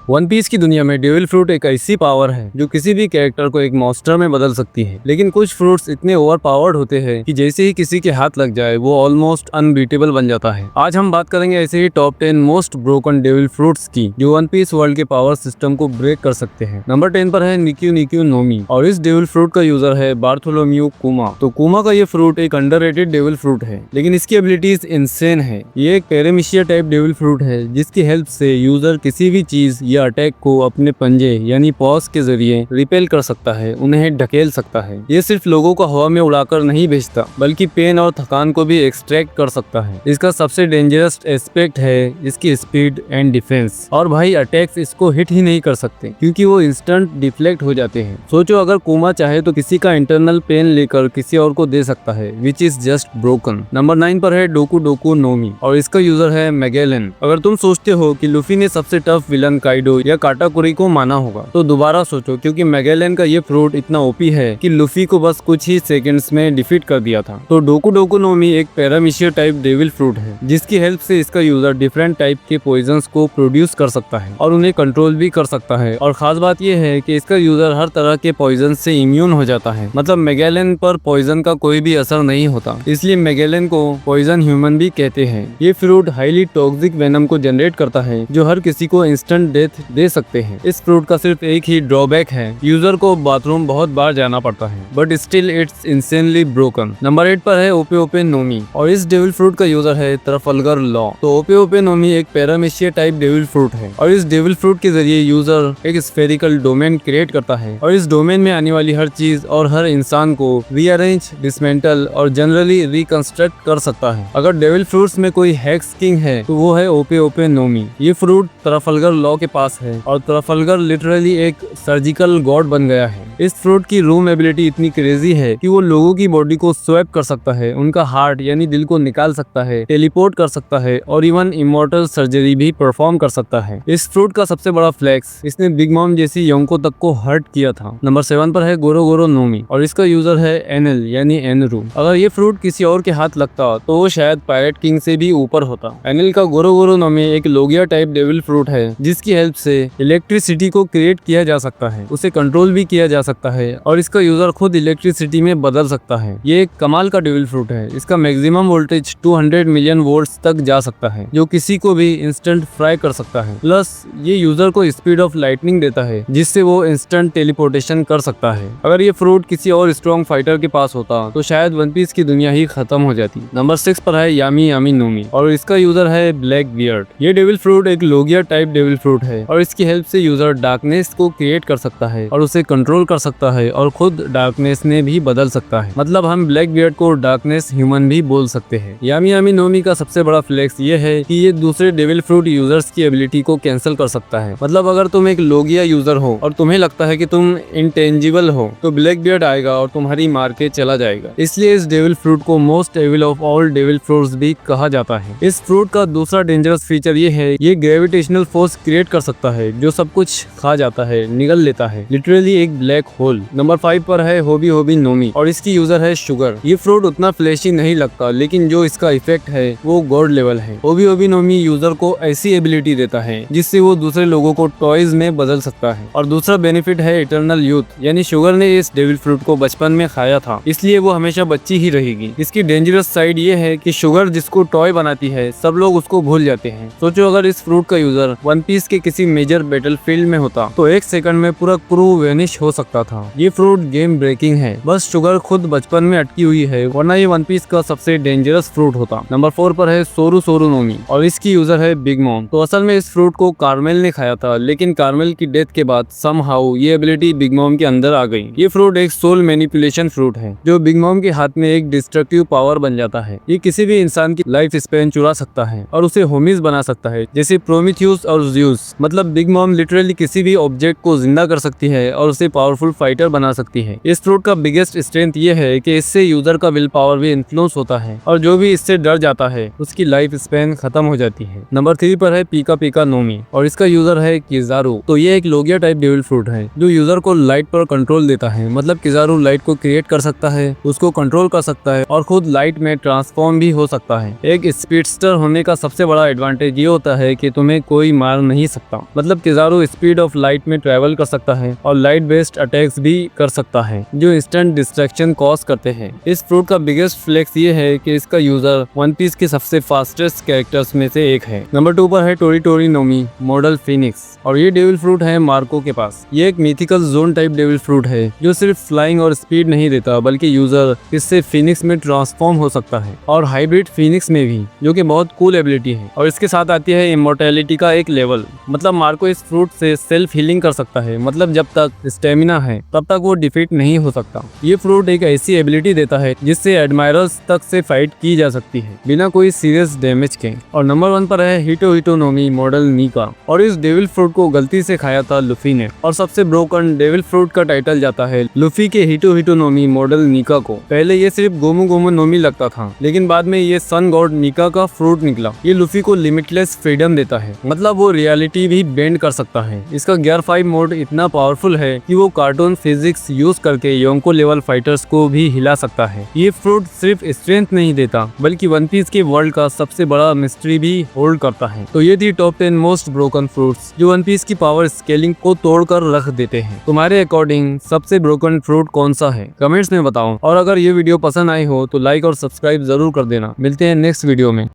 One piece की दुनिया में डेविल फ्रूट एक ऐसी पावर है जो किसी भी कैरेक्टर को एक मॉन्स्टर में बदल सकती है। लेकिन कुछ फ्रूट्स इतने ओवर पावर्ड होते हैं कि जैसे ही किसी के हाथ लग जाए वो ऑलमोस्ट अनबीटेबल बन जाता है। आज हम बात करेंगे ऐसे ही top 10 most broken devil fruits की जो वन पीस वर्ल्ड के पावर सिस्टम को ब्रेक कर सकते हैं। नंबर 10 पर है निक्यू निक्यू नोमी और इस डेविल फ्रूट का यूजर है बार्थोलोम्यू कुमा। तो कुमा का ये फ्रूट एक अंडररेटेड डेविल फ्रूट है, लेकिन इसकी एबिलिटीज इंसेन है। ये एक पैरामिशिया टाइप डेविल फ्रूट है जिसकी हेल्प से यूजर किसी भी चीज या अटैक को अपने पंजे यानी पॉज के जरिए रिपेल कर सकता है, उन्हें ढकेल सकता है। ये सिर्फ लोगों को हवा में उड़ाकर नहीं भेजता बल्कि पेन और थकान को भी एक्सट्रैक्ट कर सकता है। इसका सबसे डेंजरस एस्पेक्ट है इसकी स्पीड एंड डिफेंस। और भाई अटैक्स इसको हिट ही नहीं कर सकते क्योंकि वो इंस्टेंट डिफ्लेक्ट हो जाते हैं। सोचो अगर कुमा चाहे तो किसी का इंटरनल पेन लेकर किसी और को दे सकता है, which is just broken. Number 9 पर है डोकू डोकू नोमी और इसका यूजर है मैगेलन। अगर तुम सोचते हो कि लूफी ने सबसे टफ विलन काइडो या काटाकुरी को माना होगा तो दोबारा सोचो, क्योंकि मैगेलन का ये फ्रूट इतना ओपी है कि लूफी को बस कुछ ही सेकंड्स में डिफीट कर दिया था। तो डोकू डोकू नोमी एक पैरामिशिया टाइप डेविल फ्रूट है जिसकी हेल्प से इसका यूजर डिफरेंट टाइप के पॉइजन्स को प्रोड्यूस कर सकता है और उन्हें कंट्रोल भी कर सकता है। और खास बात यह है कि इसका यूजर हर तरह के पॉइजन से इम्यून हो जाता है, मतलब मैगेलन पर पॉइजन का कोई भी असर नहीं होता, इसलिए मैगेलन को पॉइजन ह्यूमन भी कहते हैं। ये फ्रूट हाईली टॉक्सिक वेनम को जनरेट करता है जो हर किसी को इंस्टेंट डेथ दे सकते हैं। इस फ्रूट का सिर्फ एक ही ड्रॉबैक है, यूजर को बाथरूम बहुत बार जाना पड़ता है, but still it's insanely broken. Number 8 पर है ओपे ओपे नोमी और इस डेविल फ्रूट का यूजर है ट्रफल्गर लॉ। तो ओपे ओपे नोमी एक पैरामिशिया टाइप डेविल फ्रूट है और इस डेविल फ्रूट के जरिए यूजर एक स्फेरिकल डोमेन क्रिएट करता है और इस डोमेन में आने वाली हर चीज और हर इंसान को रीअरेंज, डिसमेंटल और जनरली रिकंस्ट्रक्ट कर सकता है। अगर डेविल फ्रूट्स में कोई हेक्स किंग है तो वो है ओपे ओपे नोमी। ये फ्रूट ट्रफल्गर लॉ के पास है और ट्रफल्गर लिटरली एक सर्जिकल गॉड बन गया है। इस फ्रूट की रूम एबिलिटी इतनी क्रेजी है कि वो लोगों की बॉडी को स्वैप कर सकता है, उनका हार्ट यानी दिल को निकाल सकता है, टेलीपोर्ट कर सकता है और इवन इमॉर्टल सर्जरी भी परफॉर्म कर सकता है। इस फ्रूट का सबसे बड़ा फ्लेक्स, इसने बिग मॉम जैसी योंको तक को हर्ट किया था। नंबर 7 पर है गोरो गोरो नोमी और इसका यूजर है एनएल यानी एनरू। अगर ये फ्रूट किसी और के हाथ लगता तो वो शायद पायरेट किंग से भी ऊपर होता। एनएल का गोरो गोरो नोमी एक लोगिया टाइप डेविल फ्रूट है जिसकी हेल्प से इलेक्ट्रिसिटी को क्रिएट किया जा सकता है, उसे कंट्रोल भी किया जा सकता है और इसका यूजर खुद इलेक्ट्रिसिटी में बदल सकता है। ये एक कमाल का डेविल फ्रूट है। इसका मैक्सिमम वोल्टेज 200 मिलियन वोल्ट्स तक जा सकता है जो किसी को भी इंस्टेंट फ्राई कर सकता है। प्लस ये यूजर को स्पीड ऑफ लाइटनिंग देता है जिससे वो इंस्टेंट टेलीपोर्टेशन कर सकता है। अगर ये फ्रूट किसी और स्ट्रॉन्ग फाइटर के पास होता तो शायद वन पीस की दुनिया ही खत्म हो जाती। नंबर 6 पर है यामी यामी नोमी और इसका यूजर है ब्लैक बियर्ड। ये डेविल फ्रूट एक लोगिया टाइप डेविल फ्रूट है और इसकी हेल्प से यूजर डार्कनेस को क्रिएट कर सकता है और उसे कंट्रोल कर सकता है और खुद डार्कनेस में भी बदल सकता है। मतलब हम ब्लैक बियर्ड को डार्कनेस ह्यूमन भी बोल सकते हैं। यामी यामी नोमी का सबसे बड़ा फ्लेक्स ये है कि ये दूसरे डेविल फ्रूट यूजर्स की एबिलिटी को कैंसिल कर सकता है। मतलब अगर तुम एक लोगिया यूजर हो और तुम्हें लगता है कि तुम इंटेंजिबल हो तो ब्लैक बियर्ड आएगा और तुम्हारी मार के चला जाएगा। इसलिए इस डेविल फ्रूट को most evil of all devil fruits भी कहा जाता है। इस फ्रूट का दूसरा डेंजरस फीचर ये है, ये ग्रेविटेशनल फोर्स क्रिएट कर सकता है जो सब कुछ खा जाता है, निगल लेता है, लिटरली एक ब्लैक होल। नंबर 5 पर है होबी होबी नोमी और इसकी यूजर है शुगर। ये फ्रूट उतना फ्लैशी नहीं लगता लेकिन जो इसका इफेक्ट है वो गॉड लेवल है। होबी होबी नोमी यूजर को ऐसी एबिलिटी देता है जिससे वो दूसरे लोगों को टॉयज में बदल सकता है। और दूसरा बेनिफिट है इटर्नल यूथ, यानी शुगर ने इस डेविल फ्रूट को बचपन में खाया था इसलिए वो हमेशा बच्ची ही रहेगी। इसकी डेंजरस साइड ये है कि शुगर जिसको टॉय बनाती है सब लोग उसको भूल जाते हैं। सोचो अगर इस फ्रूट का यूजर वन पीस के किसी मेजर बैटल फील्ड में होता तो एक सेकंड में पूरा क्रू वेनिश हो सकता था। ये फ्रूट गेम ब्रेकिंग है, बस शुगर खुद बचपन में अटकी हुई है, वरना ये वन पीस का सबसे डेंजरस फ्रूट होता। नंबर 4 पर है सोरू सोरू नोमी और इसकी यूजर है बिग मॉम। तो असल में इस फ्रूट को कार्मेल ने खाया था लेकिन कार्मेल की डेथ के बाद समहाउ ये एबिलिटी बिग मॉम के अंदर आ गई। ये फ्रूट एक सोल मैनिपुलेशन फ्रूट है जो बिग मॉम के हाथ में एक डिस्ट्रक्टिव पावर बन जाता है। ये किसी भी इंसान की लाइफ स्पेन चुरा सकता है और उसे होमिस बना सकता है, जैसे प्रोमीथियस और ज़्यूस। मतलब बिग मॉम लिटरली किसी भी ऑब्जेक्ट को जिंदा कर सकती है और उसे पावरफुल फाइटर बना सकती है। इस फ्रूट का बिगेस्ट स्ट्रेंथ ये है कि इससे यूजर का विल पावर भी इन्फ्लुएंस होता है और जो भी इससे डर जाता है उसकी लाइफ स्पेन खत्म हो जाती है। नंबर 3 पर है पीका पीका नोमी और इसका यूजर है किजारू। तो ये एक लोगिया टाइप डेविल फ्रूट है जो यूजर को लाइट पर कंट्रोल देता है। मतलब किजारू लाइट को क्रिएट कर सकता है, उसको कंट्रोल कर सकता है और खुद लाइट में ट्रांसफॉर्म भी हो सकता है। एक स्पीडस्टर होने का सबसे बड़ा एडवांटेज ये होता है कि तुम्हें कोई मार नहीं सकता। सकता। मतलब किजारू स्पीड ऑफ लाइट में ट्रेवल कर सकता है और लाइट बेस्ड अटैक्स भी कर सकता है जो इंस्टेंट डिस्ट्रैक्शन कॉज करते हैं। इस फ्रूट का बिगेस्ट फ्लेक्स ये है कि इसका यूजर वन पीस के सबसे फास्टेस्ट कैरेक्टर्स में से एक है। नंबर 2 पर है टोरी नोमी मॉडल फिनिक्स, और ये डेविल फ्रूट है मार्को के पास। ये एक mythical zone type devil fruit है जो सिर्फ फ्लाइंग और स्पीड नहीं देता बल्कि यूजर इससे फिनिक्स में ट्रांसफॉर्म हो सकता है और हाइब्रिड फिनिक्स में भी, जो कि बहुत कूल एबिलिटी है। और इसके साथ आती है इमोर्टैलिटी का एक लेवल। मतलब मार्को इस फ्रूट से सेल्फ हीलिंग कर सकता है। मतलब जब तक स्टेमिना है तब तक वो डिफीट नहीं हो सकता। ये फ्रूट एक ऐसी एबिलिटी देता है जिससे एडमायरर्स तक से फाइट की जा सकती है बिना कोई सीरियस डैमेज के। और नंबर 1 पर है हिटोनोमी मॉडल नीका, और इस डेविल फ्रूट को गलती से खाया था लुफी ने, और सबसे ब्रोकन डेविल फ्रूट का टाइटल जाता है लुफी के हिटोनोमी मॉडल नीका को। पहले ये सिर्फ गोमू नोमी लगता था, लेकिन बाद में ये सन गॉड नीका का फ्रूट निकला। ये लुफी को लिमिटलेस फ्रीडम देता है, मतलब वो रियलिटी भी बेंड कर सकता है। इसका गियर 5 मोड इतना पावरफुल है कि वो कार्टून फिजिक्स यूज करके योंको लेवल फाइटर्स को भी हिला सकता है। ये फ्रूट सिर्फ स्ट्रेंथ नहीं देता बल्कि वन पीस के वर्ल्ड का सबसे बड़ा मिस्ट्री भी होल्ड करता है। तो ये थी टॉप 10 मोस्ट ब्रोकन फ्रूट्स जो वन पीस की पावर स्केलिंग को तोड़कर रख देते हैं। तुम्हारे अकॉर्डिंग सबसे ब्रोकन फ्रूट कौन सा है, कमेंट्स में बताओ। और अगर ये वीडियो पसंद आई हो तो लाइक और सब्सक्राइब जरूर कर देना। मिलते हैं नेक्स्ट वीडियो में।